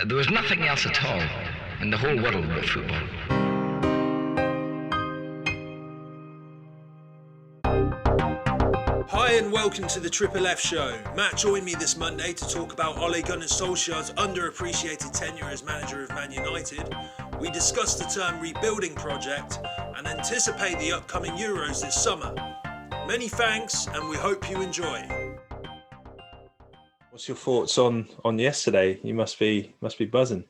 There was nothing else at all in the whole world but football. Hi and welcome to the FFF Show. Matt joined me this Monday to talk about Ole Gunnar Solskjaer's underappreciated tenure as manager of Man United. We discussed the term rebuilding project and anticipate the upcoming Euros this summer. Many thanks and we hope you enjoy. What's your thoughts on yesterday? You must be buzzing.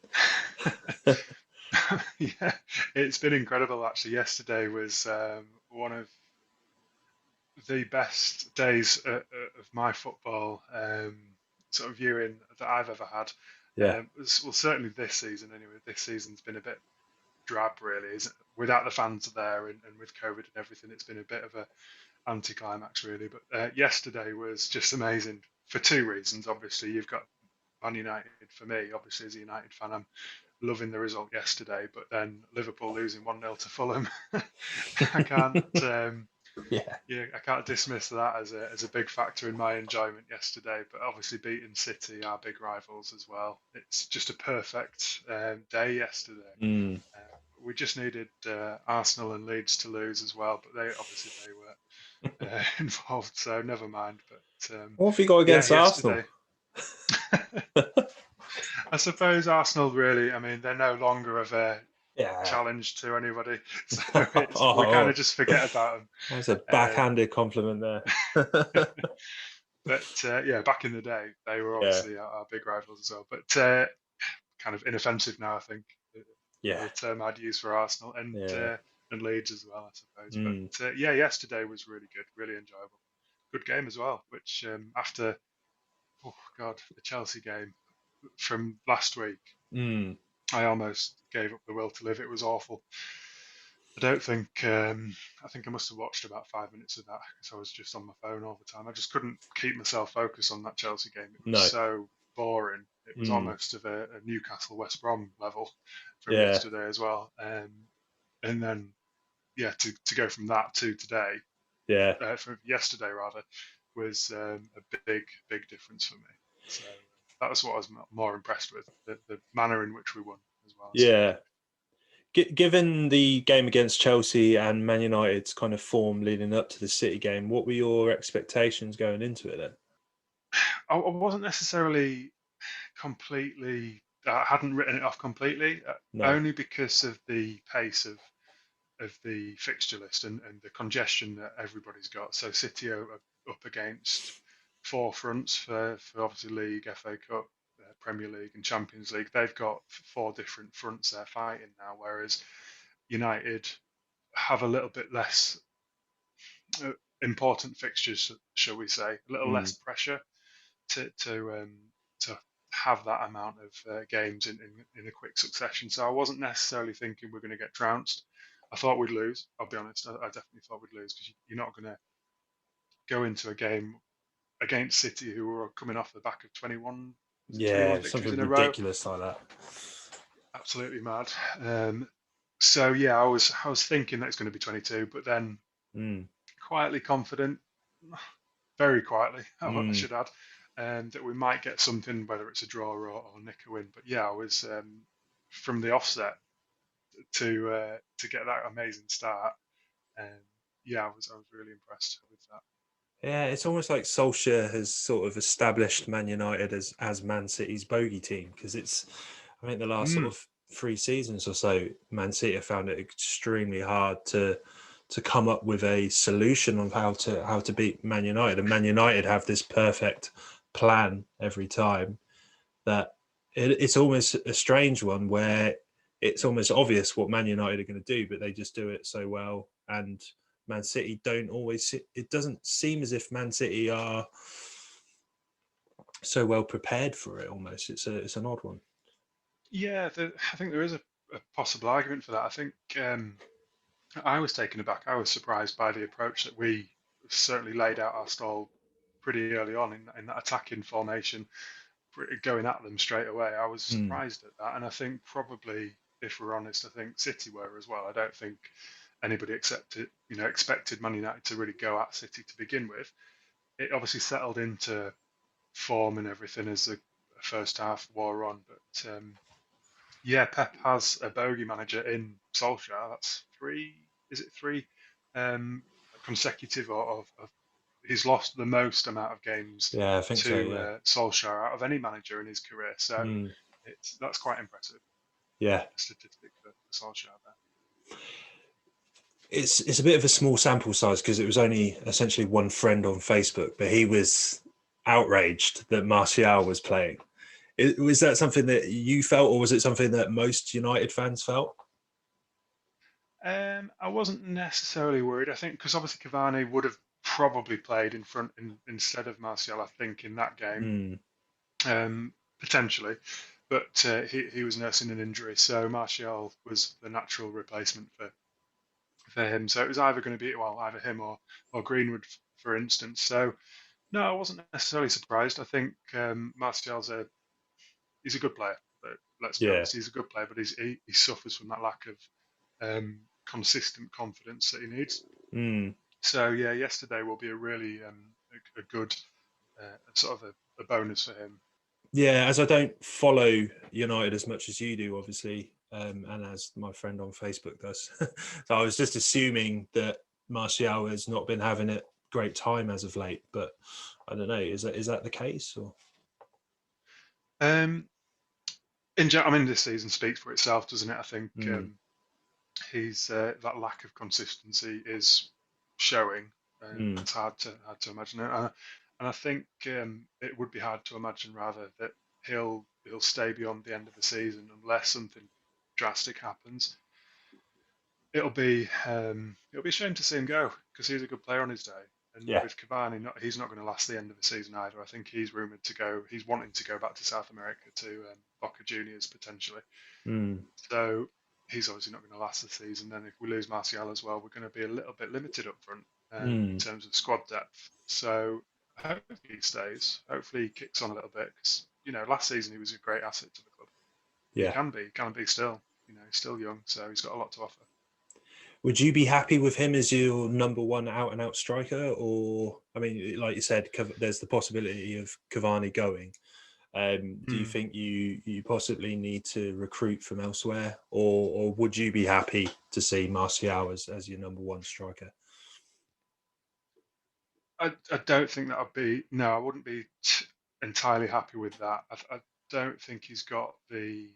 Yeah, it's been incredible actually. Yesterday was one of the best days of my football sort of viewing that I've ever had. Yeah. Well, certainly this season anyway. This season's been a bit drab, really, isn't it? Without the fans there and with COVID and everything, it's been a bit of a anticlimax, really. But yesterday was just amazing for two reasons. Obviously, you've got Man United. For me, obviously, as a United fan, I'm loving the result yesterday. But then Liverpool losing 1-0 to Fulham, I can't. I can't dismiss that as a big factor in my enjoyment yesterday. But obviously, beating City, our big rivals as well. It's just a perfect day yesterday. We just needed Arsenal and Leeds to lose as well, but they were involved, so never mind. But what have you got against Arsenal? I suppose Arsenal really, I mean, they're no longer of a challenge to anybody, so we kind of just forget about them. That's a backhanded compliment there. But back in the day, they were obviously our big rivals as well. But kind of inoffensive now, I think. The term I'd use for Arsenal and Leeds as well, I suppose. But yesterday was really good, really enjoyable. Good game as well, which after, the Chelsea game from last week, I almost gave up the will to live. It was awful. I think I must have watched about 5 minutes of that because I was just on my phone all the time. I just couldn't keep myself focused on that Chelsea game. It was so boring. It was almost of a Newcastle West Brom level from yesterday as well. And then to go from that to today, from yesterday rather, was a big difference for me. So that was what I was more impressed with, the manner in which we won as well. Yeah. Given the game against Chelsea and Man United's kind of form leading up to the City game, what were your expectations going into it then? I wasn't necessarily completely. I hadn't written it off completely, only because of the pace of the fixture list and the congestion that everybody's got. So City are up against four fronts for obviously League, FA Cup, Premier League and Champions League. They've got four different fronts they're fighting now, whereas United have a little bit less important fixtures, shall we say, a little less pressure to have that amount of games in a quick succession. So I wasn't necessarily thinking we're going to get trounced. I thought we'd lose. I'll be honest. I definitely thought we'd lose because you're not going to go into a game against City, who were coming off the back of 21 victories in a row. Ridiculous like that. Absolutely mad. I was thinking that it's going to be 22, but then quietly confident, very quietly, I should add, that we might get something, whether it's a draw or nick a win. But I was from the offset to get that amazing start. I was really impressed with that. Yeah, it's almost like Solskjaer has sort of established Man United as Man City's bogey team, because I think the last sort of 3 seasons or so, Man City have found it extremely hard to come up with a solution of how to beat Man United. And Man United have this perfect plan every time that it's almost a strange one where it's almost obvious what Man United are going to do, but they just do it so well. And Man City don't always. It doesn't seem as if Man City are so well prepared for it. Almost, it's an odd one. Yeah, I think there is a possible argument for that. I think I was taken aback. I was surprised by the approach that we certainly laid out our stall pretty early on in that attacking formation, going at them straight away. I was surprised at that, and I think probably, if we're honest, I think City were as well. I don't think anybody expected Man United to really go at City to begin with. It obviously settled into form and everything as a first half wore on. But yeah, Pep has a bogey manager in Solskjaer. That's three. Is it three consecutive? Or he's lost the most amount of games Yeah, I think so. to Yeah. Solskjaer out of any manager in his career. So that's quite impressive. Yeah, Statistic for Solskjaer there. It's a bit of a small sample size because it was only essentially one friend on Facebook, but he was outraged that Martial was playing. Was that something that you felt, or was it something that most United fans felt? I wasn't necessarily worried. I think because obviously Cavani would have probably played in front instead of Martial. I think in that game, potentially, but he was nursing an injury, so Martial was the natural replacement for him. So it was either going to be either him or Greenwood, for instance. So no, I wasn't necessarily surprised. I think Martial's he's a good player. But let's be honest, he's a good player, but he suffers from that lack of consistent confidence that he needs. So yeah, yesterday will be a really a good sort of a bonus for him. Yeah, as I don't follow United as much as you do, obviously, and as my friend on Facebook does, so I was just assuming that Martial has not been having a great time as of late. But I don't know, is that the case? Or I mean, this season speaks for itself, doesn't it? I think he's that lack of consistency is showing. It's hard to imagine it, and I think it would be hard to imagine rather that he'll stay beyond the end of the season unless something drastic happens. It'll be a shame to see him go because he's a good player on his day. And with Cavani, he's not going to last the end of the season either. I think he's rumoured to go. He's wanting to go back to South America to Boca Juniors potentially. So he's obviously not going to last the season. Then if we lose Martial as well, we're going to be a little bit limited up front in terms of squad depth. So hopefully he stays. Hopefully he kicks on a little bit because last season he was a great asset to the club. Yeah, he can be still. He's still young, so he's got a lot to offer. Would you be happy with him as your number one out-and-out striker? Or, I mean, like you said, there's the possibility of Cavani going. Do you think you possibly need to recruit from elsewhere? Or would you be happy to see Martial as your number one striker? I don't think that would be... No, I wouldn't be entirely happy with that. I don't think he's got the...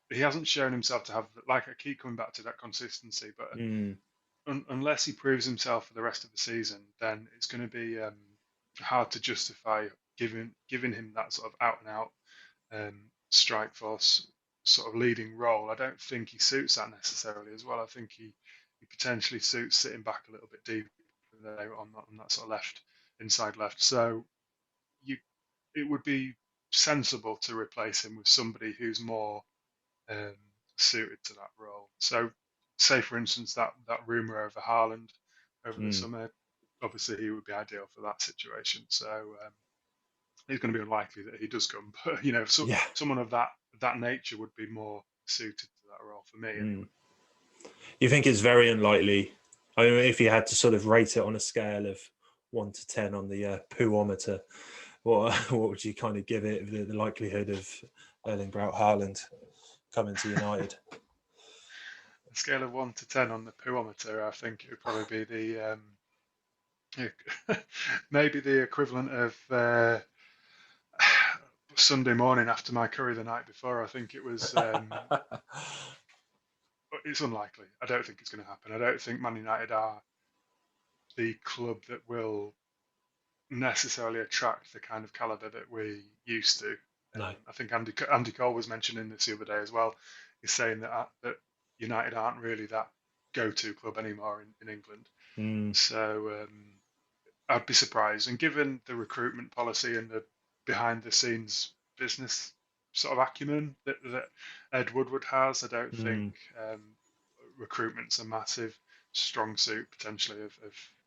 He hasn't shown himself to have... Like, I keep coming back to that consistency, but... unless he proves himself for the rest of the season, then it's going to be hard to justify giving him that sort of out and out strike force sort of leading role. I don't think he suits that necessarily as well. I think he potentially suits sitting back a little bit deeper there on that sort of inside left. So it would be sensible to replace him with somebody who's more suited to that role. So say, for instance, that rumour over Haaland over the summer, obviously he would be ideal for that situation. So it's going to be unlikely that he does come. But, someone of that nature would be more suited to that role for me. Anyway. You think it's very unlikely? I mean, if you had to sort of rate it on a scale of 1 to 10 on the poometer, what would you kind of give it, the likelihood of Erling Braut Haaland coming to United? A scale of 1 to 10 on the poometer, I think it would probably be maybe the equivalent of Sunday morning after my curry the night before. I think it was. It's unlikely. I don't think it's going to happen. I don't think Man United are the club that will necessarily attract the kind of caliber that we used to. No. I think Andy Cole was mentioning this the other day as well. He's saying that United aren't really that go-to club anymore in England. So I'd be surprised. And given the recruitment policy and the behind-the-scenes business sort of acumen that Ed Woodward has, I don't think recruitment's a massive strong suit potentially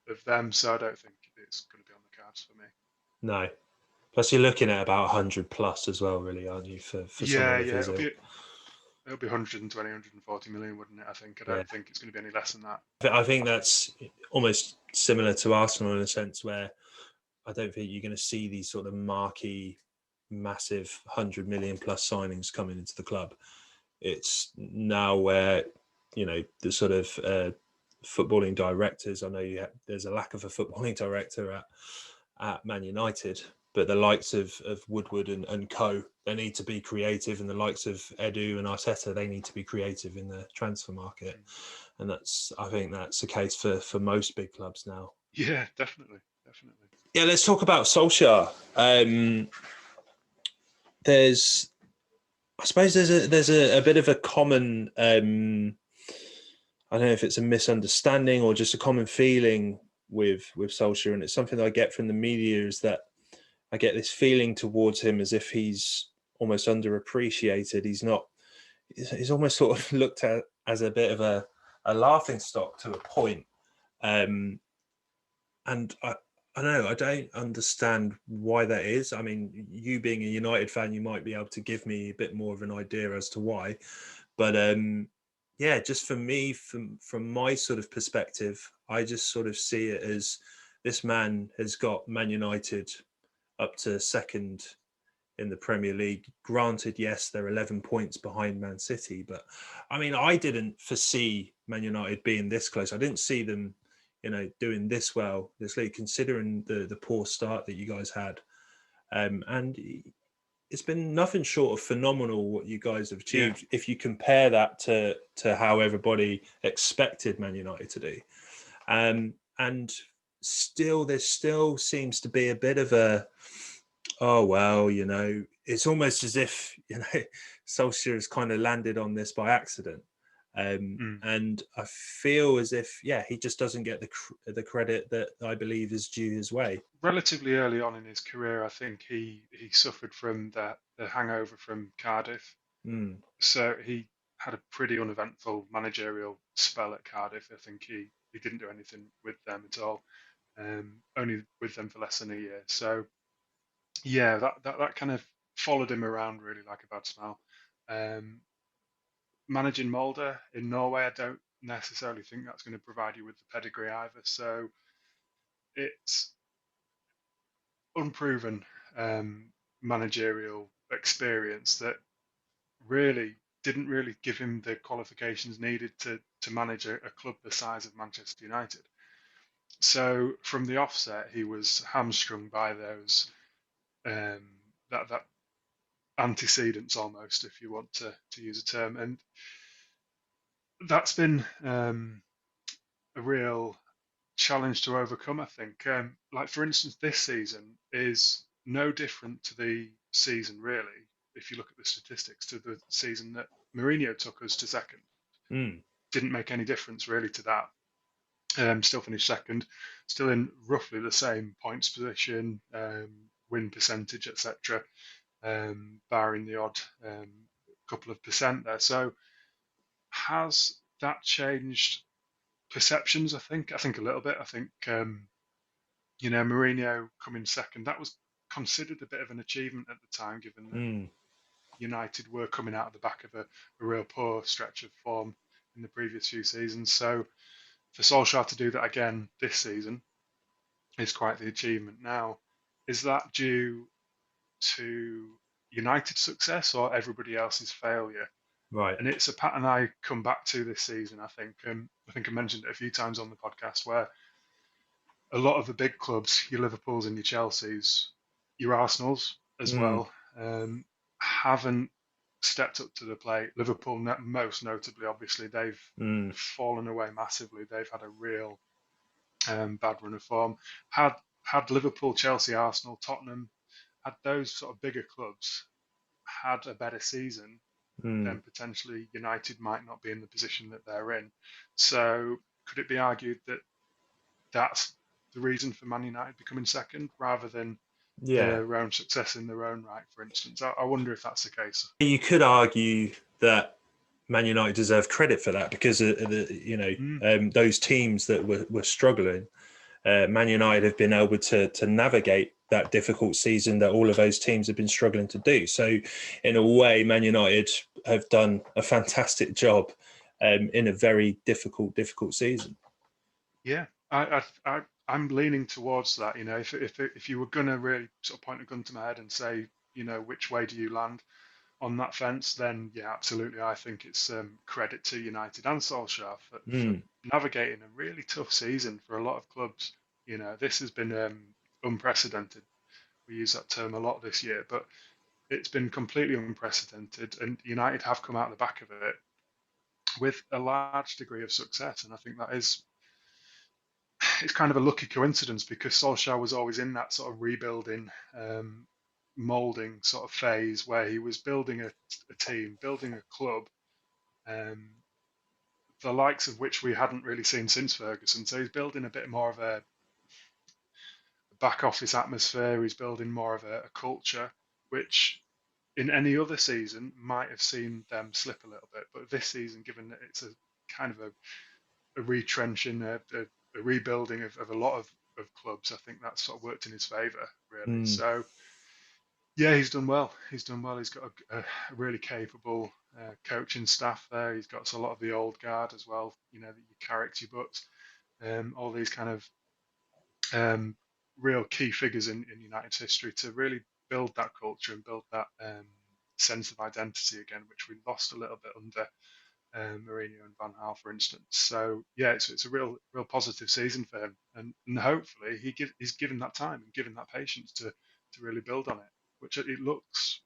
of them. So I don't think it's going to be on the cards for me. No. Plus, you're looking at about 100 plus as well, really, aren't you? For yeah. It'll be 120, 140 million, wouldn't it? I think. I don't think it's going to be any less than that. I think that's almost similar to Arsenal in a sense where I don't think you're going to see these sort of marquee massive 100 million plus signings coming into the club. It's now where, you know, the sort of footballing directors, I know there's a lack of a footballing director at Man United, but the likes of Woodward and co, they need to be creative, and the likes of Edu and Arteta, they need to be creative in the transfer market. And I think that's the case for most big clubs now. Yeah, definitely. Yeah, let's talk about Solskjaer. I suppose there's a bit of a common, I don't know if it's a misunderstanding or just a common feeling with Solskjaer, and it's something that I get from the media, is that I get this feeling towards him as if he's almost underappreciated. He's almost sort of looked at as a bit of a laughing stock to a point. And I don't know, I don't understand why that is. I mean, you being a United fan, you might be able to give me a bit more of an idea as to why. But yeah, just for me, from my sort of perspective, I just sort of see it as this man has got Man United up to second in the Premier League. Granted, yes, they're 11 points behind Man City, but I mean, I didn't foresee Man United being this close. I didn't see them, you know, doing this well this league, considering the poor start that you guys had. And it's been nothing short of phenomenal what you guys have achieved. Yeah. If you compare that to how everybody expected Man United to do. And still, there still seems to be a bit of a, oh, well, you know, it's almost as if, you know, Solskjaer has kind of landed on this by accident. And I feel as if, yeah, he just doesn't get the credit that I believe is due his way. Relatively early on in his career, I think he suffered from the hangover from Cardiff. So he had a pretty uneventful managerial spell at Cardiff. I think he didn't do anything with them at all, only with them for less than a year. So yeah, that kind of followed him around really like a bad smell. Managing Molde in Norway, I don't necessarily think that's going to provide you with the pedigree either. So it's unproven managerial experience that really didn't really give him the qualifications needed to manage a club the size of Manchester United. So from the offset, he was hamstrung by those that antecedents almost, if you want to use a term, and that's been a real challenge to overcome, I think. Like for instance, this season is no different to the season really, if you look at the statistics, to the season that Mourinho took us to second. Didn't make any difference really to that. Still finished second, still in roughly the same points position, win percentage, etc. Barring the odd couple of percent there. So has that changed perceptions? I think a little bit. I think you know, Mourinho coming second, that was considered a bit of an achievement at the time, given that United were coming out of the back of a real poor stretch of form in the previous few seasons. So for Solskjaer to do that again this season is quite the achievement. Now, is that due to United's success or everybody else's failure? Right. And it's a pattern I come back to this season, I think. I think I mentioned it a few times on the podcast, where a lot of the big clubs, your Liverpools and your Chelseas, your Arsenals as well, haven't stepped up to the plate. Liverpool, most notably, obviously, they've fallen away massively. They've had a real bad run of form. Had Liverpool, Chelsea, Arsenal, Tottenham, had those sort of bigger clubs had a better season, then potentially United might not be in the position that they're in. So could it be argued that that's the reason for Man United becoming second, rather than their own success in their own right, for instance? I wonder if that's the case. You could argue that Man United deserve credit for that, because those teams that were struggling, Man United have been able to navigate that difficult season that all of those teams have been struggling to do. So in a way, Man United have done a fantastic job in a very difficult season. Yeah, I'm leaning towards that. You know, if you were going to really sort of point a gun to my head and say which way do you land on that fence, then yeah, absolutely. I think it's credit to United and Solskjaer for navigating a really tough season for a lot of clubs. This has been unprecedented. We use that term a lot this year, but it's been completely unprecedented, and United have come out the back of it with a large degree of success. And I think it's kind of a lucky coincidence, because Solskjaer was always in that sort of rebuilding, molding sort of phase where he was building a team, building a club, the likes of which we hadn't really seen since Ferguson. So he's building a bit more of a back office atmosphere. He's building more of a culture, which in any other season might have seen them slip a little bit. But this season, given that it's a kind of a retrenching, a rebuilding of a lot of clubs, I think that's sort of worked in his favour, really. So yeah, he's done well. He's done well. He's got a really capable coaching staff there. He's got a lot of the old guard as well. Your Carricks, your Butts, all these kind of real key figures in United's history to really build that culture and build that sense of identity again, which we lost a little bit under Mourinho and Van Gaal, for instance. So yeah, it's a real positive season for him, and hopefully he's given that time and given that patience to really build on it, which it looks,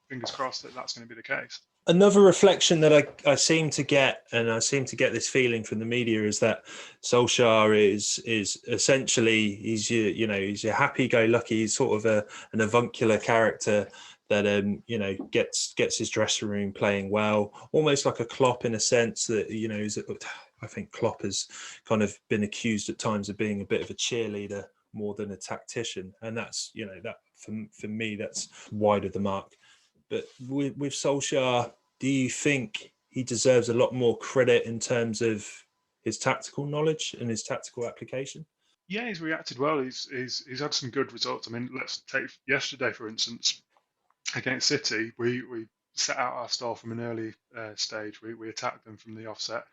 fingers crossed, that's going to be the case. Another reflection that I seem to get, and I seem to get this feeling from the media, is that Solskjaer is essentially he's a happy-go-lucky, he's sort of an avuncular character that gets his dressing room playing well, almost like a Klopp in a sense that I think Klopp has kind of been accused at times of being a bit of a cheerleader more than a tactician, and that's that for me that's wide of the mark. But with Solskjaer, do you think he deserves a lot more credit in terms of his tactical knowledge and his tactical application? Yeah, he's reacted well. He's had some good results. I mean, let's take yesterday, for instance, against City. We set out our stall from an early stage. We attacked them from the offset.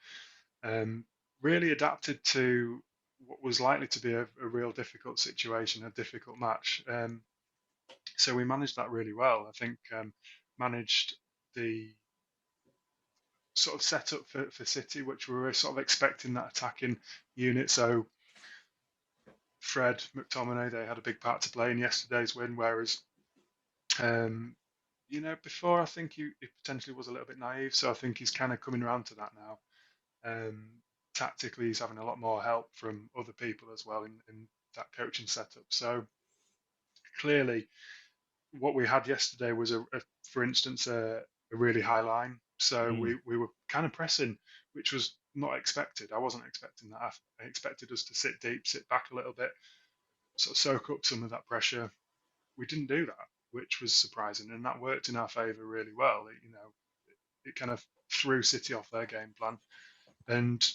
Really adapted to what was likely to be a real difficult situation, a difficult match. So we managed that really well. I think managed the sort of setup for City, which we were sort of expecting, that attacking unit. So Fred, McTominay, they had a big part to play in yesterday's win, whereas before I think he potentially was a little bit naive. So I think he's kind of coming around to that now. Tactically, he's having a lot more help from other people as well in that coaching setup. So clearly, what we had yesterday was for instance, a really high line. So we were kind of pressing, which was not expected. I wasn't expecting that. I expected us to sit deep, sit back a little bit, sort of soak up some of that pressure. We didn't do that, which was surprising, and that worked in our favour really well. It kind of threw City off their game plan, and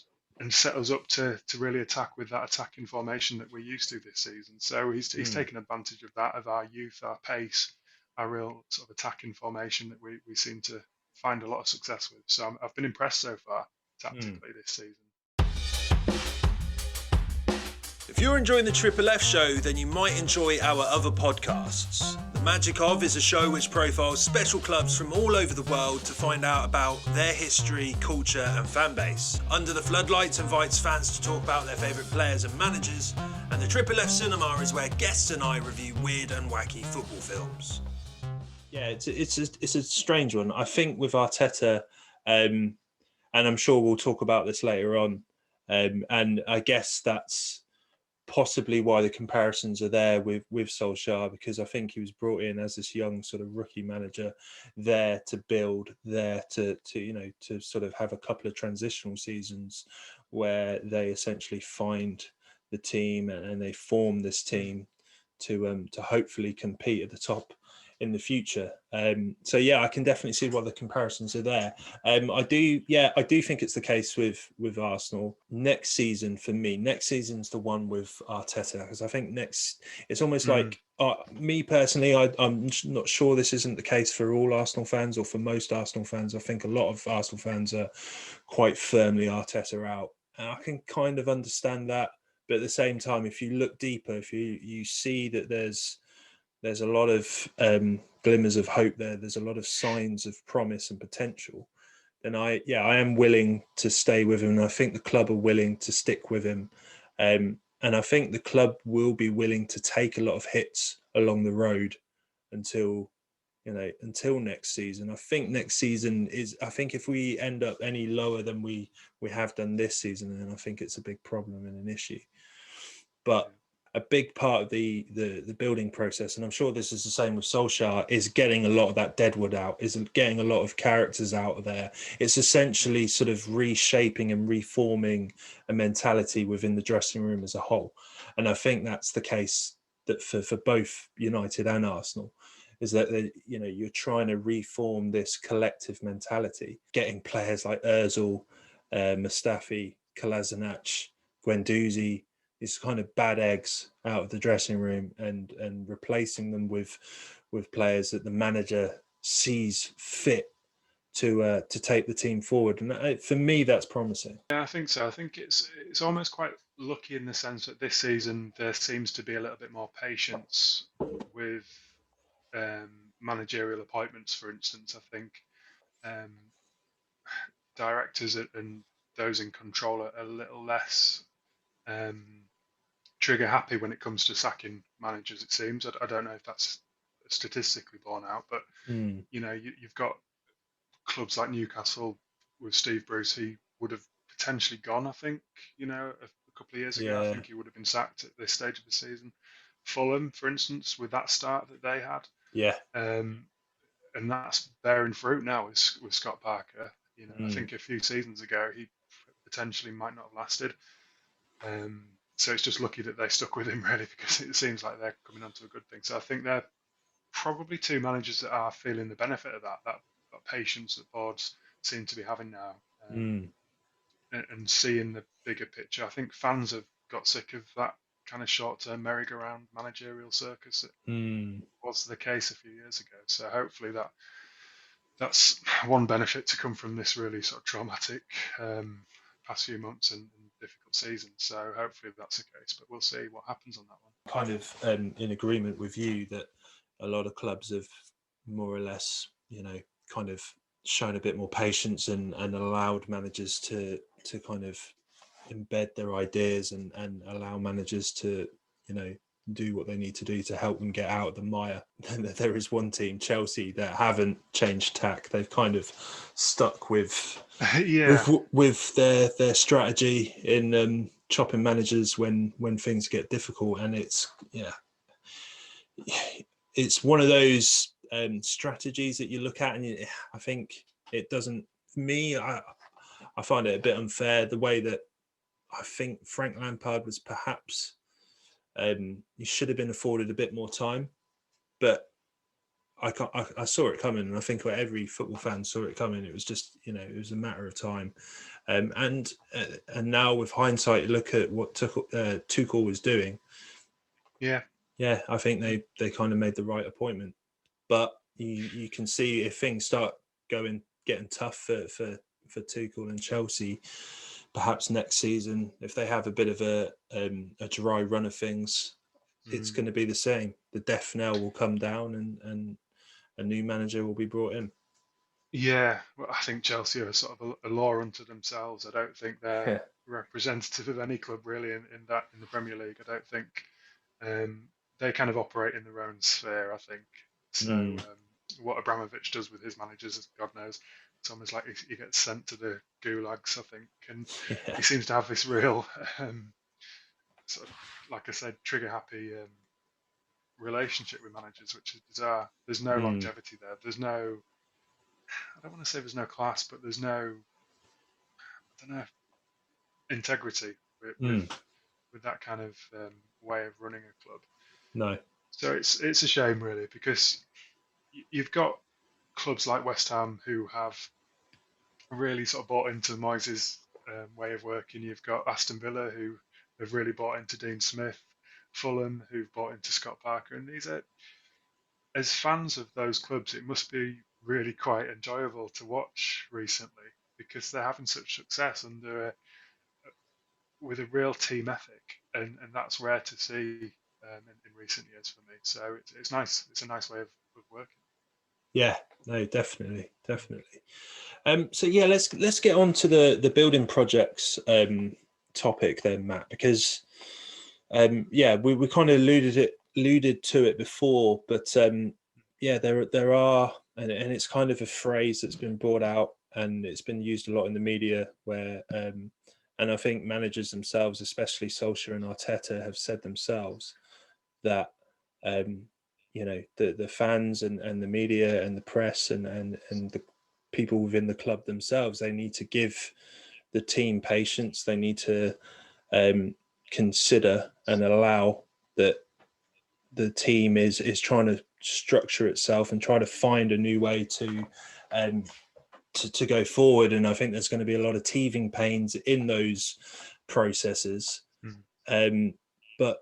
set us up to really attack with that attacking formation that we're used to this season. So he's taken advantage of that, of our youth, our pace, our real sort of attacking formation that we seem to find a lot of success with. So I've been impressed so far tactically this season. If you're enjoying the FFF Show, then you might enjoy our other podcasts. The Magic Of is a show which profiles special clubs from all over the world to find out about their history, culture and fan base. Under the Floodlights invites fans to talk about their favourite players and managers, and the FFF Cinema is where guests and I review weird and wacky football films. Yeah, it's a strange one. I think with Arteta, and I'm sure we'll talk about this later on, and I guess that's possibly why the comparisons are there with Solskjaer, because I think he was brought in as this young sort of rookie manager, there to build, there to sort of have a couple of transitional seasons where they essentially find the team and they form this team to hopefully compete at the top in the future. So yeah, I can definitely see why the comparisons are there. I do think it's the case with Arsenal. Next season, for me, next season's the one with Arteta, because I think it's almost like me personally, I'm not sure this isn't the case for all Arsenal fans or for most Arsenal fans. I think a lot of Arsenal fans are quite firmly Arteta out, and I can kind of understand that. But at the same time, if you look deeper, if you see that there's a lot of glimmers of hope there, there's a lot of signs of promise and potential, then I am willing to stay with him. And I think the club are willing to stick with him. And I think the club will be willing to take a lot of hits along the road until next season. I think next season I think if we end up any lower than we have done this season, then I think it's a big problem and an issue. But a big part of the building process, and I'm sure this is the same with Solskjaer, is getting a lot of that deadwood out, is getting a lot of characters out of there. It's essentially sort of reshaping and reforming a mentality within the dressing room as a whole. And I think that's the case that for both United and Arsenal, is that you're trying to reform this collective mentality, getting players like Ozil, Mustafi, Kolasinac, Guendouzi, these kind of bad eggs out of the dressing room, and replacing them with players that the manager sees fit to take the team forward. And for me, that's promising. Yeah, I think so. I think it's almost quite lucky in the sense that this season there seems to be a little bit more patience with managerial appointments. For instance, I think directors and those in control are a little less trigger happy when it comes to sacking managers. It seems. I don't know if that's statistically borne out, but you've got clubs like Newcastle with Steve Bruce. He would have potentially gone, I think, a couple of years ago. I think he would have been sacked at this stage of the season. Fulham, for instance, with that start that they had, and that's bearing fruit now with Scott Parker. I think a few seasons ago he potentially might not have lasted. So it's just lucky that they stuck with him, really, because it seems like they're coming onto a good thing. So I think they're probably two managers that are feeling the benefit of that patience that boards seem to be having now, and seeing the bigger picture. I think fans have got sick of that kind of short-term merry-go-round managerial circus that was the case a few years ago. So hopefully that's one benefit to come from this really sort of traumatic past few months and difficult season. So hopefully that's the case, but we'll see what happens on that one. Kind of in agreement with you that a lot of clubs have more or less, kind of shown a bit more patience and allowed managers to kind of embed their ideas and allow managers to, do what they need to do to help them get out of the mire. There is one team, Chelsea, that haven't changed tack. They've kind of stuck with with their strategy in chopping managers when things get difficult. And it's one of those strategies that you look at and I think it doesn't. For me, I find it a bit unfair the way that I think Frank Lampard was perhaps he should have been afforded a bit more time, but I saw it coming, and I think every football fan saw it coming. It was just it was a matter of time, and now with hindsight, you look at what Tuchel was doing. Yeah, I think they kind of made the right appointment, but you can see if things start getting tough for Tuchel and Chelsea, perhaps next season, if they have a bit of a dry run of things, it's going to be the same. The death knell will come down and a new manager will be brought in. Yeah, well, I think Chelsea are sort of a law unto themselves. I don't think they're representative of any club really in the Premier League. I don't think they kind of operate in their own sphere, I think. So what Abramovich does with his managers, God knows, it's almost like he gets sent to the gulags, I think. And he seems to have this real, sort of, like I said, trigger-happy relationship with managers, which is bizarre. There's no longevity there. There's no, I don't want to say there's no class, but there's no, I don't know, integrity with that kind of way of running a club. No. So it's a shame, really, because you've got clubs like West Ham who have really sort of bought into Moyes' way of working. You've got Aston Villa who have really bought into Dean Smith, Fulham who've bought into Scott Parker, and these are, as fans of those clubs, it must be really quite enjoyable to watch recently because they're having such success with a real team ethic, and that's rare to see in recent years for me. So it's nice. It's a nice way of working. Yeah, no, definitely. So yeah, let's get on to the building projects topic then, Matt, because we kind of alluded to it before, but there are, and it's kind of a phrase that's been brought out and it's been used a lot in the media where and I think managers themselves, especially Solskjaer and Arteta, have said themselves that the fans and the media and the press and the people within the club themselves, they need to give the team patience. They need to consider and allow that the team is trying to structure itself and try to find a new way to go forward. And I think there's going to be a lot of teething pains in those processes. But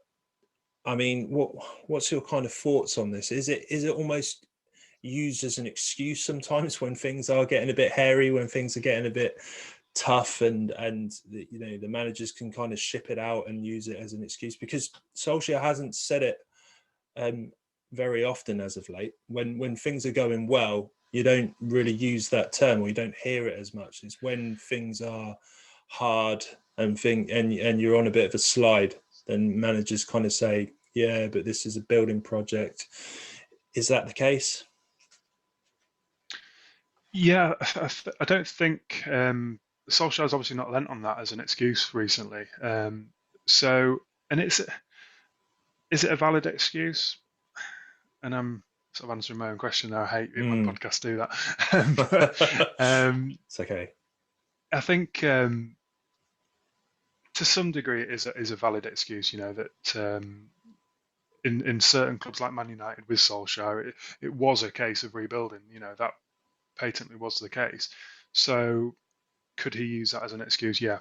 I mean, what's your kind of thoughts on this? Is it almost used as an excuse sometimes when things are getting a bit hairy, when things are getting a bit tough, and the managers can kind of ship it out and use it as an excuse? Because Solskjaer hasn't said it very often as of late. When things are going well, you don't really use that term, or you don't hear it as much. It's when things are hard and you're on a bit of a slide, then managers kind of say, yeah, but this is a building project. Is that the case? Yeah, I don't think Solskjaer's obviously not lent on that as an excuse recently. So, and is it a valid excuse? And I'm sort of answering my own question now. I hate it when podcasts do that. But, it's okay. I think to some degree it is a valid excuse. You know that in certain clubs like Man United with Solskjaer, it was a case of rebuilding. You know that patently was the case. So could he use that as an excuse? Yeah,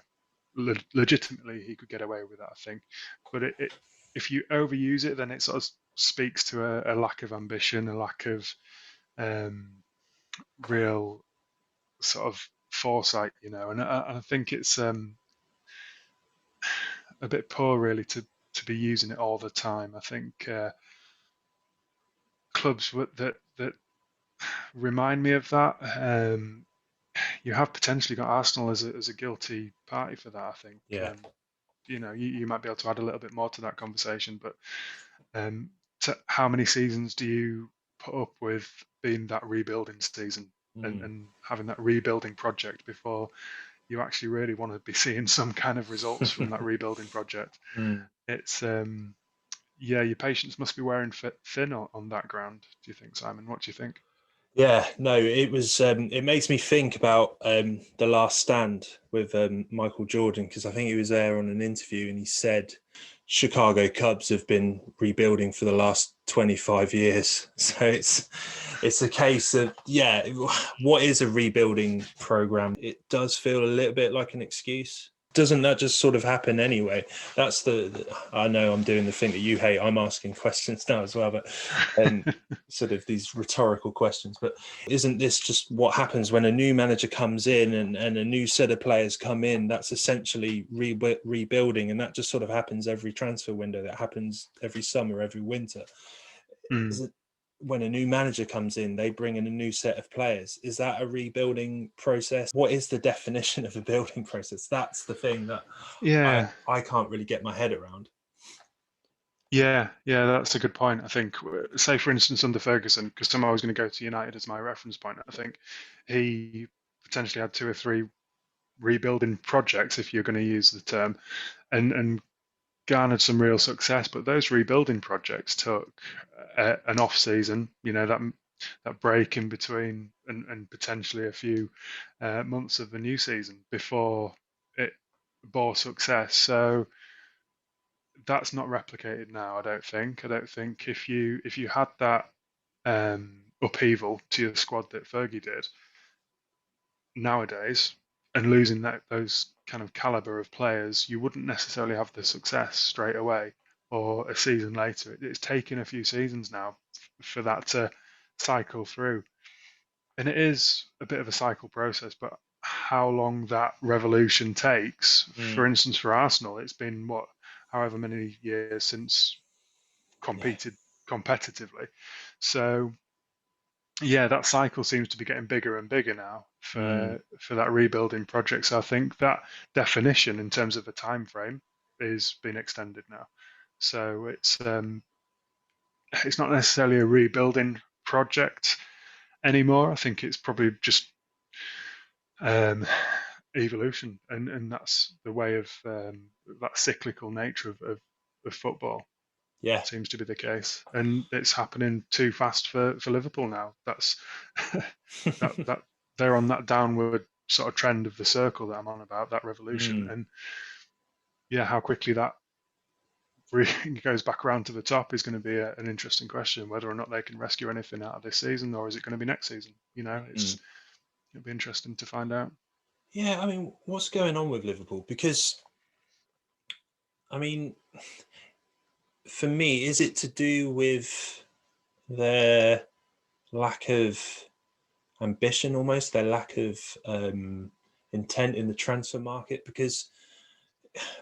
legitimately he could get away with that, I think. But if you overuse it, then it sort of speaks to a lack of ambition, a lack of real sort of foresight, you know. And I think it's a bit poor, really, to be using it all the time. I think clubs that remind me of that. You have potentially got Arsenal as a guilty party for that, I think. Yeah. You know, you might be able to add a little bit more to that conversation, but how many seasons do you put up with being that rebuilding season and having that rebuilding project before you actually really want to be seeing some kind of results from that rebuilding project? It's your patience must be wearing thin on that ground. Do you think, Simon? What do you think? Yeah, no, it was. It makes me think about The Last Stand with Michael Jordan, because I think he was there on an interview and he said Chicago Cubs have been rebuilding for the last 25 years. So it's a case of, what is a rebuilding program? It does feel a little bit like an excuse. Doesn't that just sort of happen anyway? That's I know I'm doing the thing that you hate. I'm asking questions now as well, but sort of these rhetorical questions. But isn't this just what happens when a new manager comes in and a new set of players come in? That's essentially rebuilding, and that just sort of happens every transfer window. That happens every summer, every winter. Is it when a new manager comes in, they bring in a new set of players? Is that a rebuilding process? What is the definition of a building process? That's the thing that I can't really get my head around. Yeah, that's a good point. I think, say for instance, under Ferguson, because somehow I was going to go to United as my reference point, I think he potentially had 2 or 3 rebuilding projects, if you're going to use the term, and garnered some real success. But those rebuilding projects took an off season, you know, that break in between, and potentially a few months of the new season before it bore success. So that's not replicated now, I don't think. I don't think if you had that upheaval to your squad that Fergie did nowadays, and losing those kind of caliber of players, you wouldn't necessarily have the success straight away or a season later. It's taken a few seasons now for that to cycle through, and it is a bit of a cycle process. But how long that revolution takes, for instance, for Arsenal, it's been however many years since competed competitively. So yeah, that cycle seems to be getting bigger and bigger now for that rebuilding project. So I think that definition in terms of a time frame is being extended now. So it's not necessarily a rebuilding project anymore. I think it's probably just um, evolution, and that's the way of that cyclical nature of football Yeah. seems to be the case, and it's happening too fast for Liverpool now. That's that they're on that downward sort of trend of the circle that I'm on about, that revolution, and yeah, how quickly that really goes back around to the top is going to be an interesting question. Whether or not they can rescue anything out of this season, or is it going to be next season? You know, it'll be interesting to find out. Yeah, I mean, what's going on with Liverpool? Because, I mean, for me, is it to do with their lack of ambition, almost their lack of intent in the transfer market? Because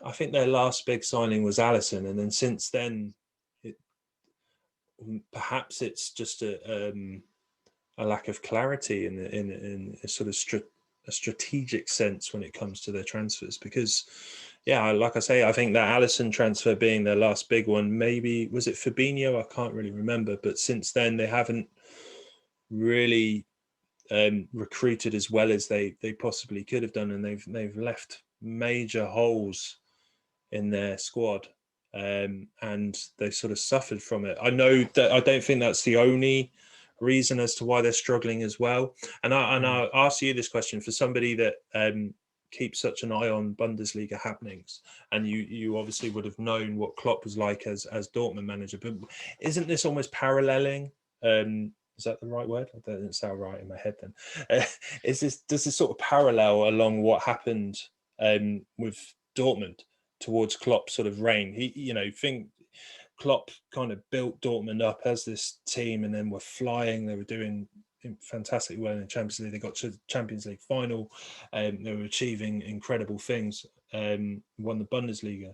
I think their last big signing was Alisson, and then since then, perhaps it's just a lack of clarity in a sort of a strategic sense when it comes to their transfers. Because, yeah, like I say, I think that Alisson transfer being their last big one, maybe was it Fabinho? I can't really remember, but since then they haven't really recruited as well as they possibly could have done, and they've left major holes in their squad, and they sort of suffered from it. I know that I don't think that's the only reason as to why they're struggling as well. And I'll ask you this question for somebody that keeps such an eye on Bundesliga happenings, and you obviously would have known what Klopp was like as Dortmund manager, but isn't this almost paralleling? Is that the right word? That didn't sound right in my head then. Does this sort of parallel along what happened with Dortmund towards Klopp's sort of reign? Think Klopp kind of built Dortmund up as this team, and then were flying. They were doing fantastically well in the Champions League. They got to the Champions League final. They were achieving incredible things. Won the Bundesliga,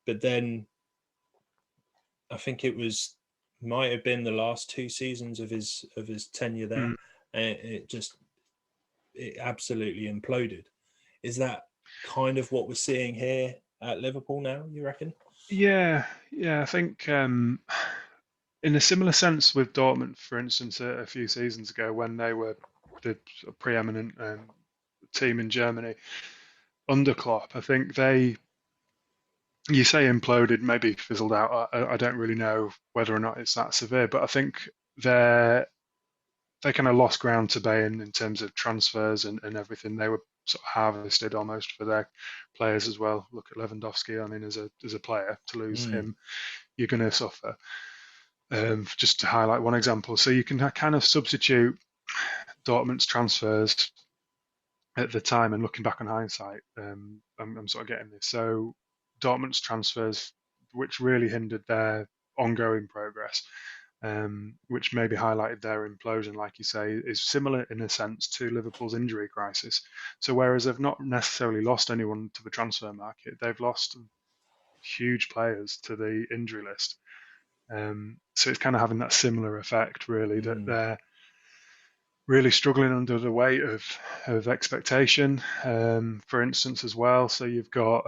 but then I think might have been the last 2 seasons of his tenure there, and it absolutely imploded. Is that kind of what we're seeing here at Liverpool now, you reckon? Yeah, I think in a similar sense with Dortmund, for instance, a few seasons ago when they were the preeminent team in Germany under Klopp, I think you say imploded, maybe fizzled out. I don't really know whether or not it's that severe, but I think they kind of lost ground to Bayern in terms of transfers and everything. They were sort of harvested almost for their players as well. Look at Lewandowski. I mean, as a player, to lose him, you're going to suffer. Just to highlight one example, so you can kind of substitute Dortmund's transfers at the time, and looking back on hindsight, I'm sort of getting this. So Dortmund's transfers, which really hindered their ongoing progress, which maybe highlighted their implosion, like you say, is similar in a sense to Liverpool's injury crisis. So whereas they've not necessarily lost anyone to the transfer market, they've lost huge players to the injury list. So it's kind of having that similar effect, really, that they're really struggling under the weight of expectation, for instance, as well. So you've got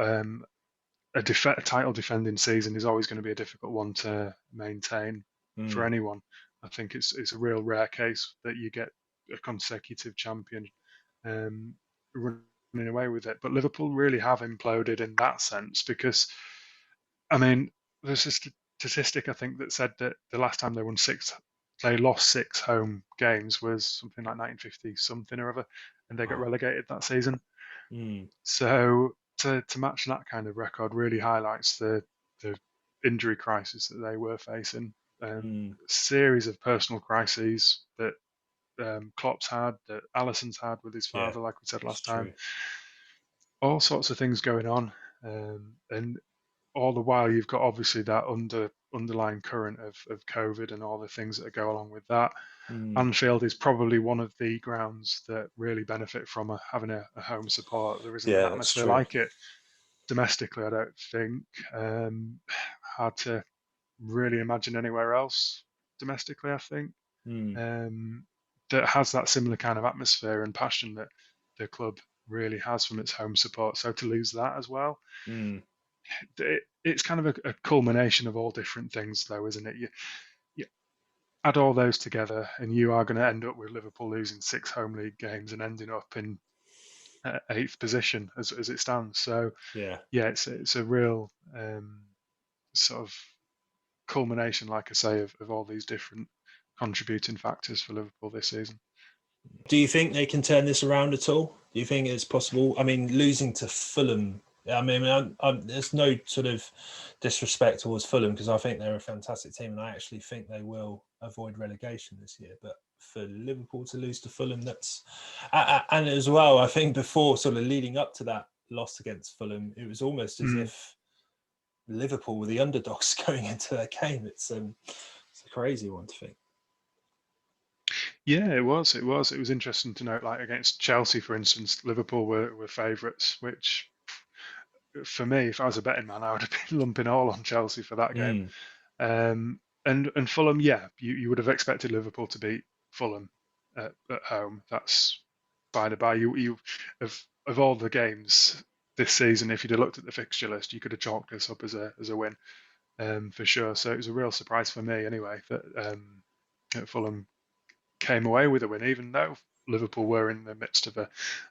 a title defending season is always going to be a difficult one to maintain for anyone. I think it's a real rare case that you get a consecutive champion running away with it. But Liverpool really have imploded in that sense because, I mean, there's a statistic I think that said that the last time they lost 6 home games was something like 1950 something or other, and they got relegated that season. So to match that kind of record really highlights the injury crisis that they were facing. Series of personal crises that Klopp's had, that Alisson's had with his father, like we said last time. All sorts of things going on, and all the while you've got obviously that underlying current of COVID and all the things that go along with that. Anfield is probably one of the grounds that really benefit from having a home support. There isn't an atmosphere like it domestically, I don't think. Hard to really imagine anywhere else domestically, I think. that has that similar kind of atmosphere and passion that the club really has from its home support. So to lose that as well, it's kind of a culmination of all different things, though, isn't it? You add all those together, and you are going to end up with Liverpool losing 6 home league games and ending up in 8th position as it stands. So it's a real sort of culmination, like I say, of all these different contributing factors for Liverpool this season. Do you think they can turn this around at all? Do you think it's possible? I mean, losing to Fulham, I mean, there's no sort of disrespect towards Fulham because I think they're a fantastic team and I actually think they will avoid relegation this year. But for Liverpool to lose to Fulham, that's... And as well, I think before, sort of leading up to that loss against Fulham, it was almost as if Liverpool were the underdogs going into that game. It's a crazy one to think. Yeah, it was. It was interesting to note, like against Chelsea, for instance, Liverpool were favourites, which for me, if I was a betting man, I would have been lumping all on Chelsea for that game. And Fulham, you would have expected Liverpool to beat Fulham at home. That's by the by. You of all the games this season, if you'd have looked at the fixture list, you could have chalked this up as a win, for sure. So it was a real surprise for me, anyway, that Fulham came away with a win, even though Liverpool were in the midst of a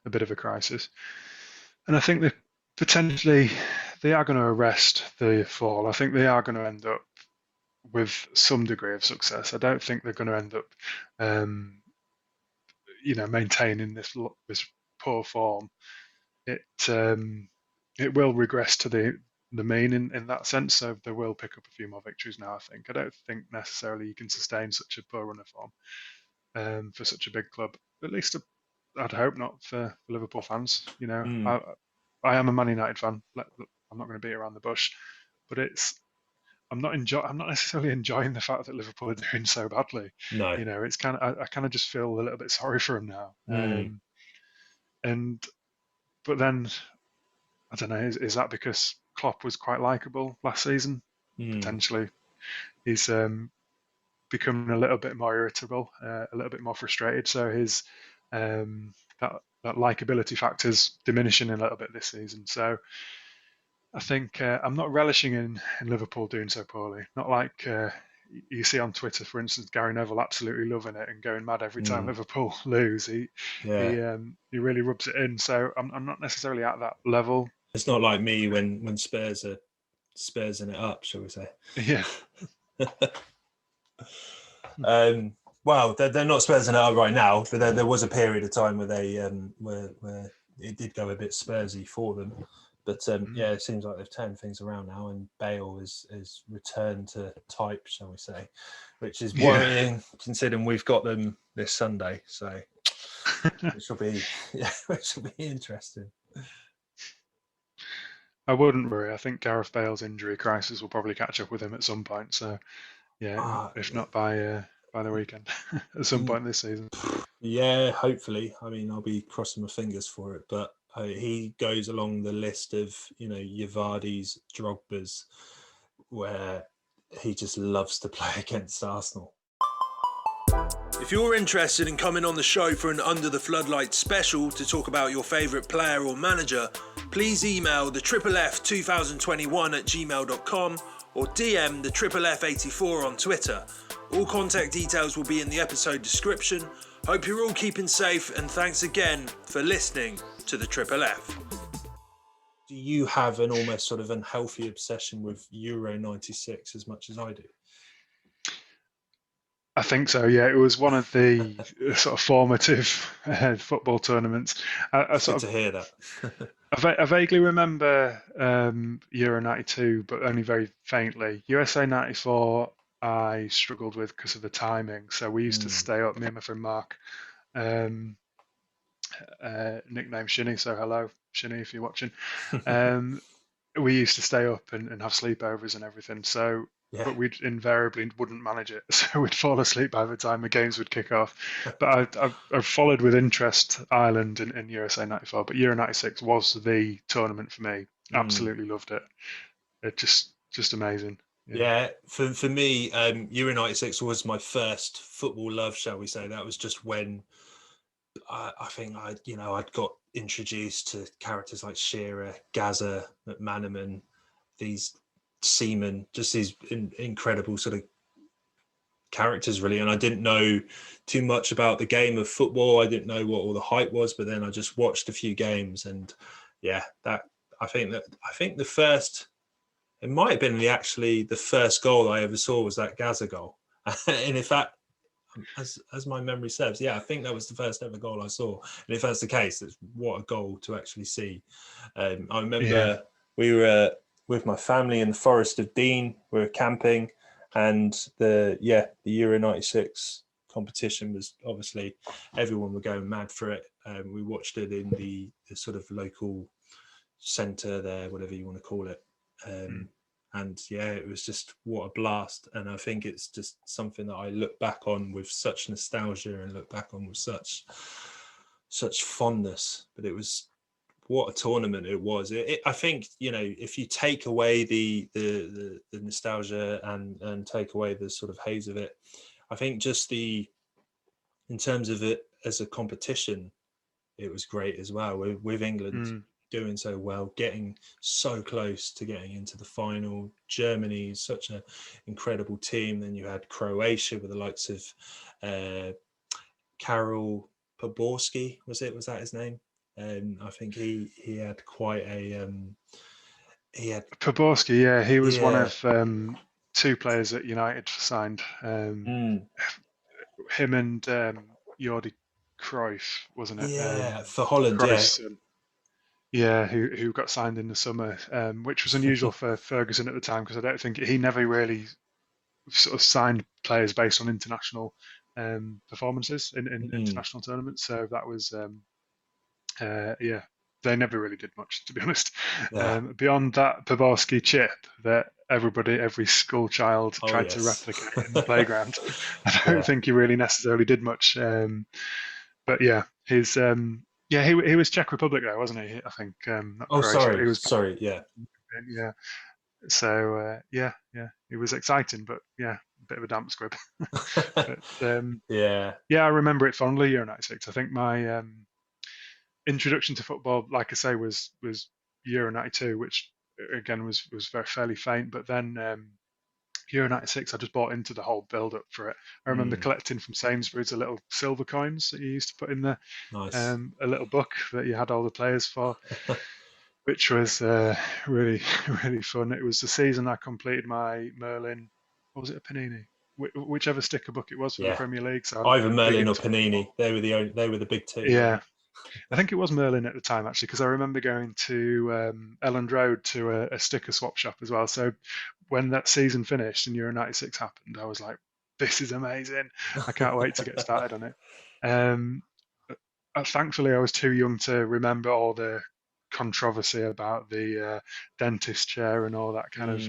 bit of a crisis. And I think that potentially they are going to arrest the fall. I think they are going to end up with some degree of success. I don't think they're going to end up, maintaining this poor form. It will regress to the mean in that sense. So they will pick up a few more victories now. I think. I don't think necessarily you can sustain such a poor run of form for such a big club. At least I'd hope not for Liverpool fans. I am a Man United fan. I'm not going to beat around the bush, but I'm not necessarily enjoying the fact that Liverpool are doing so badly. No, it's kind of I kind of just feel a little bit sorry for them now. But then I don't know. Is that because Klopp was quite likable last season? Potentially, he's becoming a little bit more irritable, a little bit more frustrated. So his that likability factor's diminishing a little bit this season. So I think I'm not relishing in Liverpool doing so poorly. Not like you see on Twitter, for instance, Gary Neville absolutely loving it and going mad every time Liverpool lose. He really rubs it in. So I'm not necessarily at that level. It's not like me when Spurs are Spursing it up, shall we say? Yeah. Well, they're not Spursing it up right now, but there was a period of time where they where it did go a bit Spursy for them. But it seems like they've turned things around now, and Bale is returned to type, shall we say, which is worrying considering we've got them this Sunday. So it shall be interesting. I wouldn't worry. I think Gareth Bale's injury crisis will probably catch up with him at some point. So if not by the weekend, at some point this season. Yeah, hopefully. I mean, I'll be crossing my fingers for it, but he goes along the list of, Yavardis, Drogba's, where he just loves to play against Arsenal. If you're interested in coming on the show for an Under the Floodlights special to talk about your favourite player or manager, please email the FFF2021@gmail.com or DM the FFF84 on Twitter. All contact details will be in the episode description. Hope you're all keeping safe, and thanks again for listening to the FFF. Do you have an almost sort of unhealthy obsession with Euro 96 as much as I do? I think so, yeah. It was one of the sort of formative football tournaments. Good to hear that. I vaguely remember Euro 92, but only very faintly. USA 94, I struggled with because of the timing. So we used to stay up, me and my friend Mark, nickname Shinny, so hello, Shinny, if you're watching. We used to stay up and have sleepovers and everything. So, but we invariably wouldn't manage it. So we'd fall asleep by the time the games would kick off. But I've followed with interest Ireland in USA 94, but Euro 96 was the tournament for me. Absolutely loved it. It just amazing. Yeah, for me, Euro 96 was my first football love, shall we say. That was just when I think I'd got introduced to characters like Shearer, Gazza, McManaman, these seamen, just these incredible sort of characters, really. And I didn't know too much about the game of football. I didn't know what all the hype was, but then I just watched a few games, and I think the first, it might have been the first goal I ever saw was that Gazza goal. And in fact, as my memory serves, I think that was the first ever goal I saw. And if that's the case, what a goal to actually see. I remember we were with my family in the Forest of Dean. We were camping, and the Euro 96 competition was obviously, everyone were going mad for it. We watched it in the sort of local centre there, whatever you want to call it. And it was just, what a blast. And I think it's just something that I look back on with such nostalgia and look back on with such fondness. But it was, what a tournament it was. I think, if you take away the nostalgia and take away the sort of haze of it, I think just in terms of it as a competition, it was great as well, with England doing so well, getting so close to getting into the final. Germany is such an incredible team. Then you had Croatia with the likes of Karol Poborski, was that his name? I think he had quite a Poborski, he was one of two players that United signed. Him and Jordi Cruyff, wasn't it? Yeah, for Holland, Cruyff's son. Yeah, who got signed in the summer, which was unusual for Ferguson at the time, because I don't think he never really sort of signed players based on international performances in international tournaments. So that was, they never really did much, to be honest. Beyond that Poborski chip that every school child tried to replicate in the playground, I don't think he really necessarily did much. But his he was Czech Republic though, wasn't he? I think. Sorry, yeah. Yeah. So it was exciting, but a bit of a damp squib. But I remember it fondly. Euro 96. I think my introduction to football, like I say, was Euro 92, which again was fairly faint. But then Euro 96, I just bought into the whole build up for it. I remember collecting from Sainsbury's the little silver coins that you used to put in there. Nice. A little book that you had all the players for, which was really, really fun. It was the season I completed my Merlin, or was it a Panini? Whichever sticker book it was for the Premier League. So either Merlin or Panini. They were the big two. Yeah. I think it was Merlin at the time, actually, because I remember going to Elland Road to a sticker swap shop as well. So when that season finished and Euro 96 happened, I was like, this is amazing. I can't wait to get started on it. Thankfully, I was too young to remember all the controversy about the dentist chair and all that kind of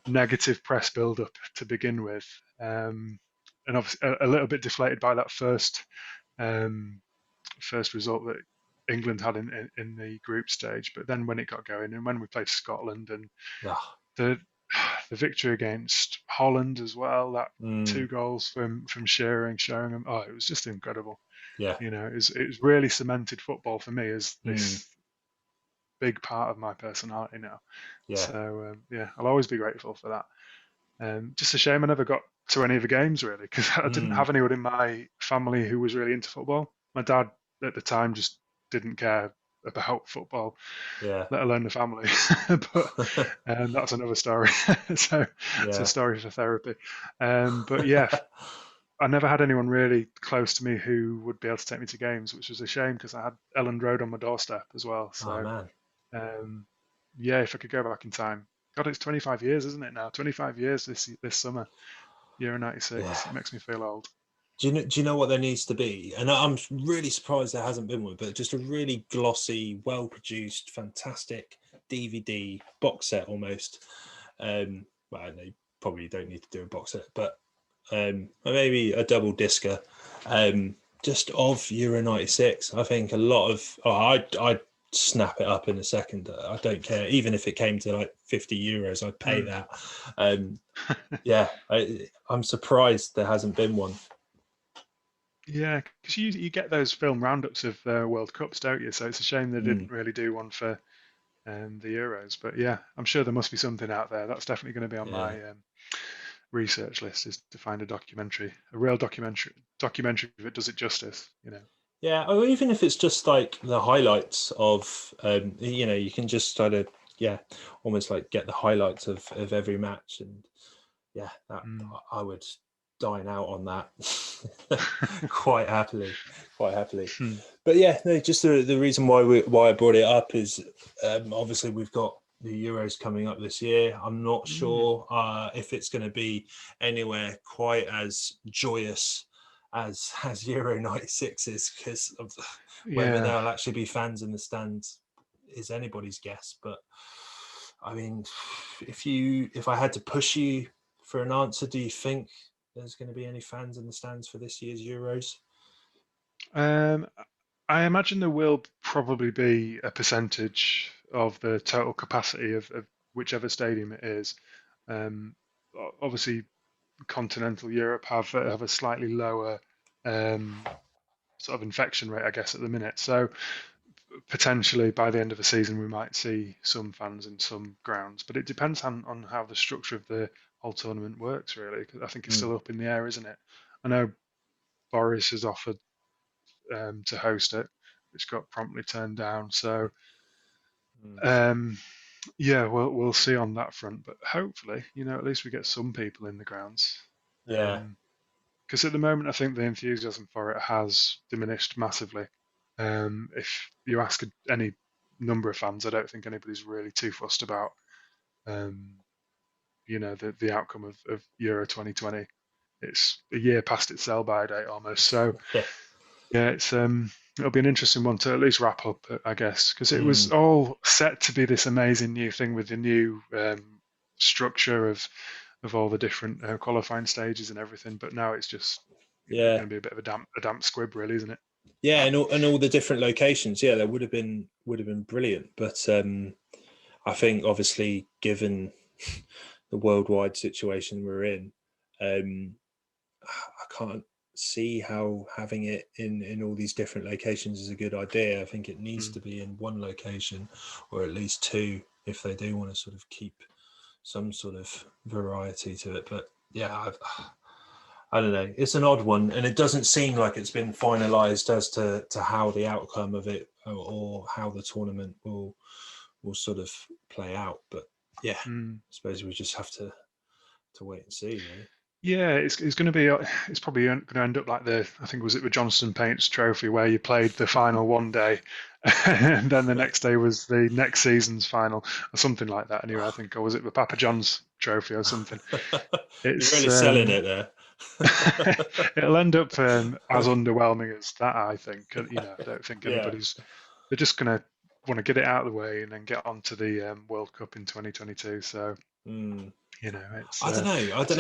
negative press build-up to begin with. And obviously a little bit deflated by that first result that England had in the group stage, but then when it got going and when we played Scotland and the victory against Holland as well, that 2 goals from Shearer and Sheringham, it was just incredible. It was really cemented football for me as this big part of my personality now. So I'll always be grateful for that. Just a shame I never got to any of the games, really, because I didn't have anyone in my family who was really into football. My dad at the time just didn't care about football, let alone the family. But that's another story. So it's a story for therapy. But I never had anyone really close to me who would be able to take me to games, which was a shame because I had Elland Road on my doorstep as well. So if I could go back in time. God, it's 25 years, isn't it now? 25 years this summer. Euro 96. It makes me feel old. Do you know what there needs to be? And I'm really surprised there hasn't been one, but just a really glossy, well-produced, fantastic DVD box set almost. Well, they probably don't need to do a box set, but maybe a double discer, just of Euro 96. I think a lot of I snap it up in a second. I don't care. Even if it came to like €50, I'd pay that. Yeah, I'm surprised there hasn't been one. Yeah, because you get those film roundups of World Cups, don't you? So it's a shame they didn't really do one for the Euros. But yeah, I'm sure there must be something out there. That's definitely going to be on my research list, is to find a real documentary that does it justice, you know. Yeah, or even if it's just like the highlights of, you can just sort of, almost like get the highlights of every match, and that I would dine out on that quite happily. But no, just the reason why I brought it up is obviously we've got the Euros coming up this year. I'm not sure if it's going to be anywhere quite as joyous as Euro 96 is, because of whether there'll actually be fans in the stands is anybody's guess. But I mean, if I had to push you for an answer, do you think there's going to be any fans in the stands for this year's Euros? I imagine there will probably be a percentage of the total capacity of whichever stadium it is. Obviously, continental Europe have a slightly lower sort of infection rate, I guess, at the minute. So potentially by the end of the season, we might see some fans in some grounds, but it depends on how the structure of the whole tournament works, really. 'Cause I think it's still up in the air, isn't it? I know Boris has offered to host it, which got promptly turned down. So we'll see on that front. But hopefully, at least we get some people in the grounds. Yeah. Because at the moment, I think the enthusiasm for it has diminished massively. If you ask any number of fans, I don't think anybody's really too fussed about, the outcome of Euro 2020. It's a year past its sell-by date almost. So it's it'll be an interesting one to at least wrap up, I guess, because it was all set to be this amazing new thing with the new structure of all the different qualifying stages and everything. But now it's just going to be a bit of a damp squib, really, isn't it? Yeah, and all the different locations. Yeah, that would have been brilliant. But I think obviously, given the worldwide situation we're in, I can't see how having it in all these different locations is a good idea. I think it needs to be in one location, or at least two, if they do want to sort of keep some sort of variety to it. But yeah, I don't know. It's an odd one, and it doesn't seem like it's been finalised as to how the outcome of it or how the tournament will sort of play out. But yeah, I suppose we just have to wait and see, really. Yeah, it's going to be. It's probably going to end up like I think was it the Johnston Paints Trophy, where you played the final one day, and then the next day was the next season's final, or something like that. Anyway, I think, or was it the Papa John's Trophy or something? It's, you're really selling it there. It'll end up as underwhelming as that, I think. I don't think anybody's. They're just going to want to get it out of the way and then get on to the World Cup in 2022. So. It's. I don't know. It's a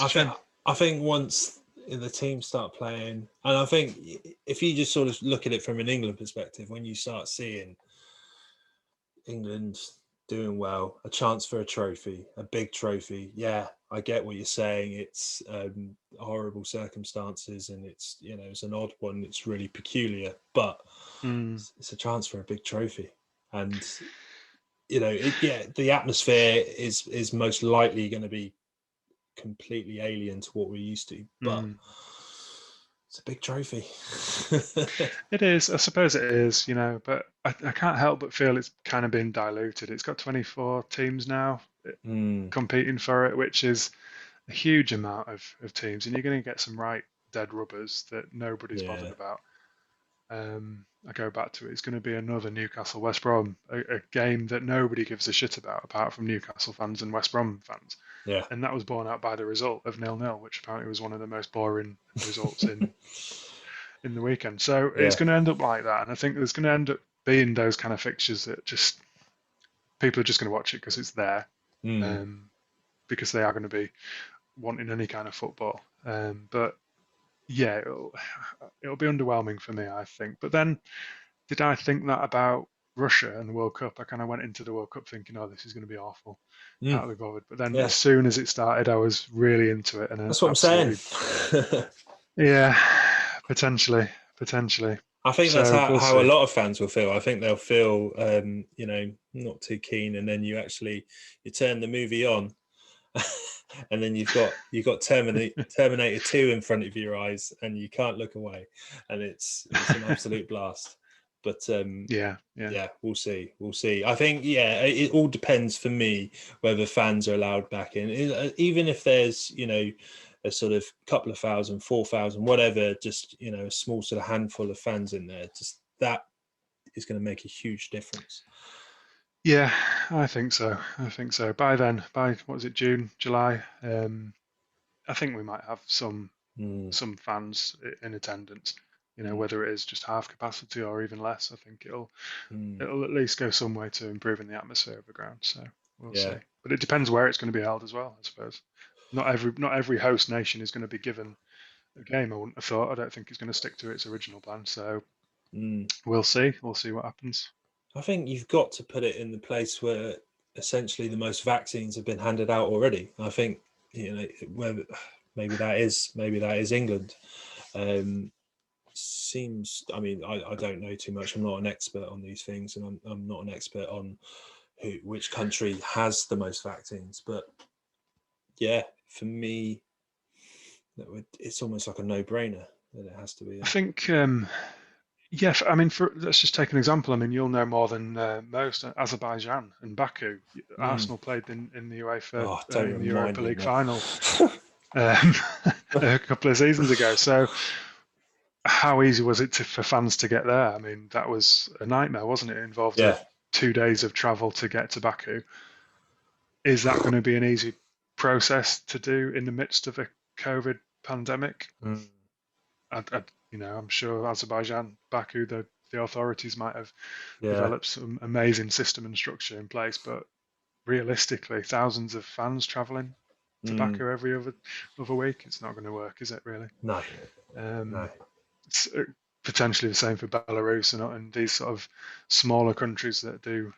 shame. I think once the teams start playing, and I think if you just sort of look at it from an England perspective, when you start seeing England doing well, a chance for a trophy, a big trophy, I get what you're saying. It's horrible circumstances, and it's it's an odd one. It's really peculiar, but it's a chance for a big trophy, and the atmosphere is most likely going to be completely alien to what we're used to, but it's a big trophy. It is, I suppose it is, but I can't help but feel it's kind of been diluted. It's got 24 teams now competing for it, which is a huge amount of teams, and you're going to get some right dead rubbers that nobody's bothered about. I go back to it. It's going to be another Newcastle West Brom, a game that nobody gives a shit about apart from Newcastle fans and West Brom fans. Yeah. And that was borne out by the result of 0-0, which apparently was one of the most boring results in the weekend. So it's going to end up like that, and I think there's going to end up being those kind of fixtures that just people are just going to watch it because it's there, because they are going to be wanting any kind of football. But yeah, it'll be underwhelming for me, I think. But then, did I think that about Russia and the World Cup, I kind of went into the World Cup thinking, oh, this is going to be awful. Can't be bothered. But then as soon as it started, I was really into it. And that's what I'm saying. Yeah, potentially. I think that's how a lot of fans will feel. I think they'll feel, not too keen, and then you turn the movie on, and then you've got Terminator 2 in front of your eyes, and you can't look away, and it's an absolute blast. But yeah, we'll see. I think it all depends for me whether fans are allowed back in, even if there's a sort of couple of thousand, 4,000, whatever, just a small sort of handful of fans in there. Just that is going to make a huge difference. Yeah, I think so. By then, by what was it, June, July? I think we might have some fans in attendance. Whether it is just half capacity or even less, I think it'll at least go some way to improving the atmosphere of the ground. So we'll see. But it depends where it's going to be held as well, I suppose. Not every host nation is going to be given a game. I wouldn't have thought. I don't think it's going to stick to its original plan. So we'll see. We'll see what happens. I think you've got to put it in the place where essentially the most vaccines have been handed out already. I think whether maybe that is England. Seems. I mean, I don't know too much. I'm not an expert on these things, and I'm not an expert on which country has the most vaccines. But yeah, for me, it's almost like a no-brainer that it has to be. I think. Yeah, I mean, let's just take an example. I mean, you'll know more than most. Azerbaijan and Baku. Arsenal played in the UEFA in the Europa League final a couple of seasons ago. So, how easy was it for fans to get there? I mean, that was a nightmare, wasn't it? It involved 2 days of travel to get to Baku. Is that going to be an easy process to do in the midst of a COVID pandemic? I'm sure Azerbaijan, Baku, the authorities might have developed some amazing system and structure in place, but realistically, thousands of fans travelling to Baku every other week, it's not going to work, is it? Really? No. It's potentially the same for Belarus and these sort of smaller countries that do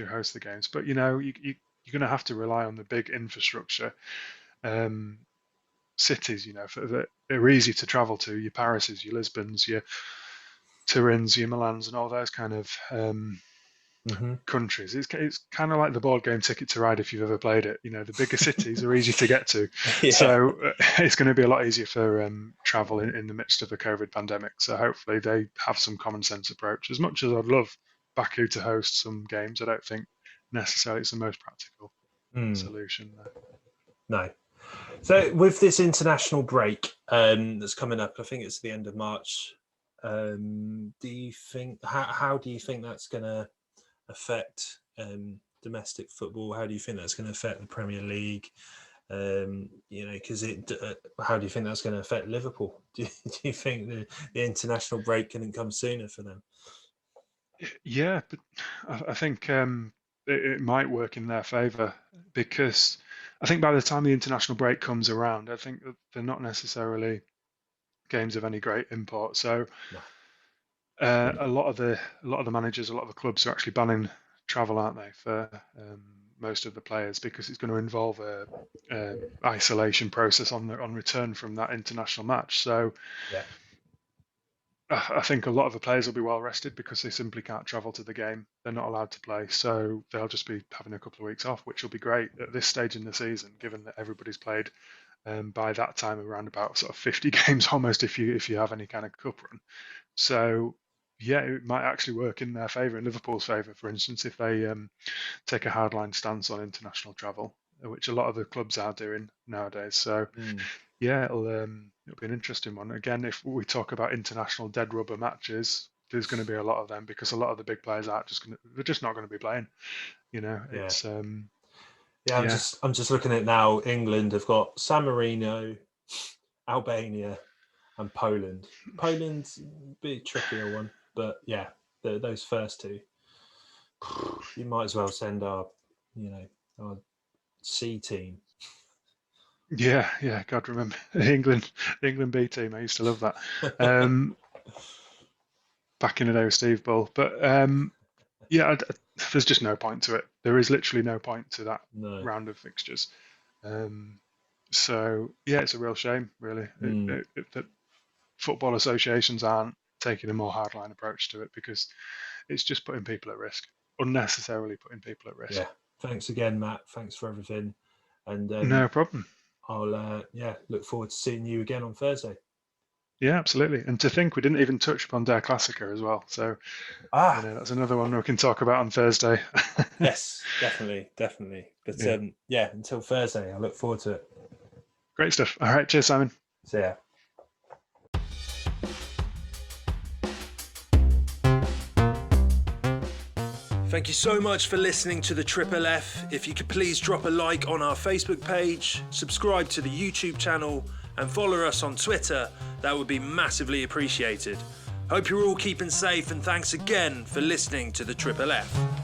host the games. But you're going to have to rely on the big infrastructure. Cities, that are easy to travel to, your Parises, your Lisbons, your Turins, your Milans, and all those kind of countries. It's kind of like the board game Ticket to Ride if you've ever played it. The bigger cities are easy to get to, so it's going to be a lot easier for travel in the midst of a COVID pandemic. So hopefully they have some common sense approach. As much as I'd love Baku to host some games, I don't think necessarily it's the most practical solution there. No. So with this international break that's coming up, I think it's the end of March. Do you think how do you think that's going to affect domestic football? How do you think that's going to affect the Premier League? Because how do you think that's going to affect Liverpool? Do you think the international break couldn't come sooner for them? Yeah, but I think it might work in their favour, because I think by the time the international break comes around, I think that they're not necessarily games of any great import. So a lot of the managers, a lot of the clubs are actually banning travel, aren't they, for most of the players, because it's going to involve a isolation process on return from that international match. So I think a lot of the players will be well rested because they simply can't travel to the game. They're not allowed to play, so they'll just be having a couple of weeks off, which will be great at this stage in the season, given that everybody's played by that time around about sort of 50 games almost, if you have any kind of cup run. So yeah, it might actually work in their favour, in Liverpool's favour, for instance, if they take a hardline stance on international travel, which a lot of the clubs are doing nowadays. So yeah, it'll be an interesting one. Again, if we talk about international dead rubber matches, there's going to be a lot of them, because a lot of the big players they're just not going to be playing. It's I'm just looking at it now. England have got San Marino, Albania, and Poland. Poland's a bit trickier one, but yeah, those first two, you might as well send our C team. Yeah, God, remember England B team. I used to love that. Back in the day with Steve Bull. But Yeah, there's just no point to it. There is literally no point to that No. round of fixtures. So yeah, it's a real shame, really, that football associations aren't taking a more hardline approach to it, because it's just putting people at risk, unnecessarily putting people at risk. Yeah. Thanks again, Matt. Thanks for everything. And no problem. I'll look forward to seeing you again on Thursday. Yeah, absolutely. And to think we didn't even touch upon Der Klassiker as well. So that's another one we can talk about on Thursday. Yes, definitely. But until Thursday, I look forward to it. Great stuff. All right, cheers, Simon. See ya. Thank you so much for listening to the Triple F. If you could please drop a like on our Facebook page, subscribe to the YouTube channel, and follow us on Twitter, that would be massively appreciated. Hope you're all keeping safe, and thanks again for listening to the Triple F.